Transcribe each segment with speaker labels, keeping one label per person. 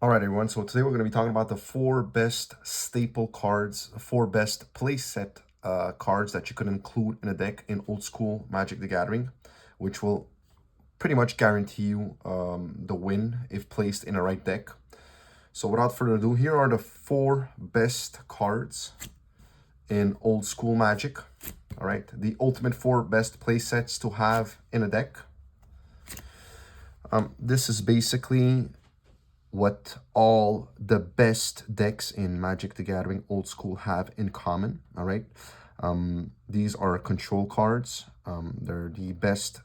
Speaker 1: All right, everyone. So today we're going to be talking about the 4 best staple cards, 4 best playset cards that you could include in a deck in old school Magic the Gathering, which will pretty much guarantee you the win if placed in a right deck. So without further ado, here are the 4 best cards in old school Magic. All right, the ultimate 4 best playsets to have in a deck. This is basically what all the best decks in Magic the Gathering old school have in common. All right, these are control cards. They're the best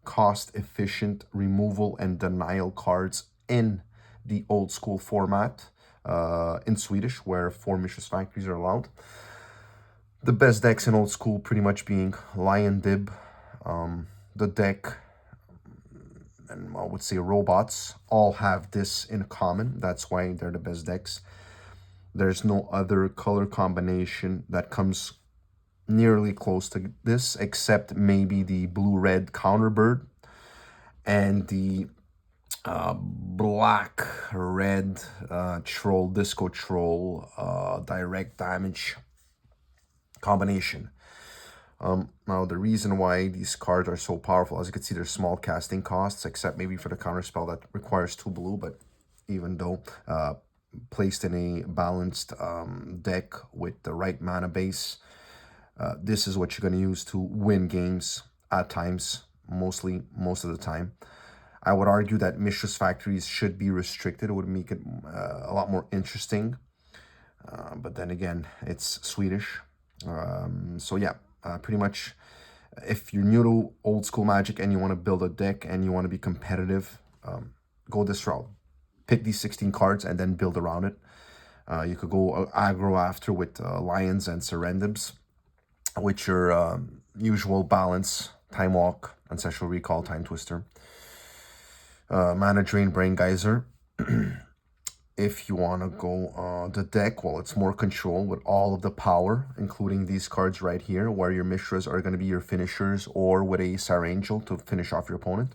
Speaker 1: cost efficient removal and denial cards in the old school format in Swedish, where 4 Mistress Factories are allowed. The best decks in old school pretty much being Lion Dib, the deck, and I would say robots all have this in common. That's why they're the best decks. There's no other color combination that comes nearly close to this, except maybe the blue-red Counterbird and the black-red Troll, Disco Troll, direct damage combination. Now, the reason why these cards are so powerful, as you can see, they're small casting costs, except maybe for the counter spell that requires 2 blue, but even though placed in a balanced deck with the right mana base, this is what you're going to use to win games at times, most of the time. I would argue that Mistress Factories should be restricted. It would make it a lot more interesting. But then again, it's Swedish. So yeah, pretty much if you're new to old school Magic and you want to build a deck and you want to be competitive, go this route. Pick these 16 cards and then build around it. You could go aggro after with Lions and Serendibs, with your usual balance, Time Walk, Ancestral Recall, Time Twister, Mana Drain, Brain Geyser. If you want to go the deck, well, it's more control with all of the power, including these cards right here, where your Mishras are going to be your finishers, or with a Sire Angel to finish off your opponent.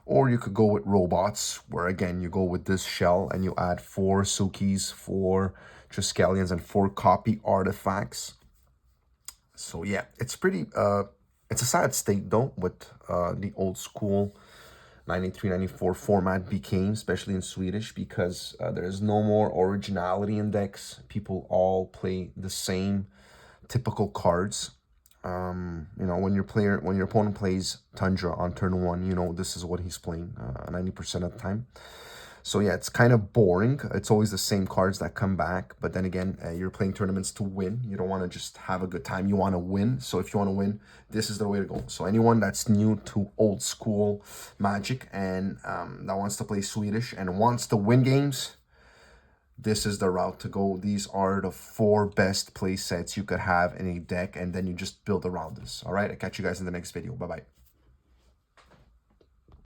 Speaker 1: Or you could go with robots, where again, you go with this shell and you add 4 Sukis, 4 Triskelions, and 4 copy artifacts. So yeah, it's pretty, it's a sad state though, with the old school 93, 94 format became, especially in Swedish, because there's no more originality in decks. People all play the same typical cards. You know, when your opponent plays Tundra on turn 1, you know this is what he's playing 90% of the time. So yeah, it's kind of boring. It's always the same cards that come back. But then again, you're playing tournaments to win. You don't want to just have a good time. You want to win. So if you want to win, this is the way to go. So anyone that's new to old school Magic and that wants to play Swedish and wants to win games, this is the route to go. These are the 4 best play sets you could have in a deck, and then you just build around this. All right, I'll catch you guys in the next video. Bye-bye.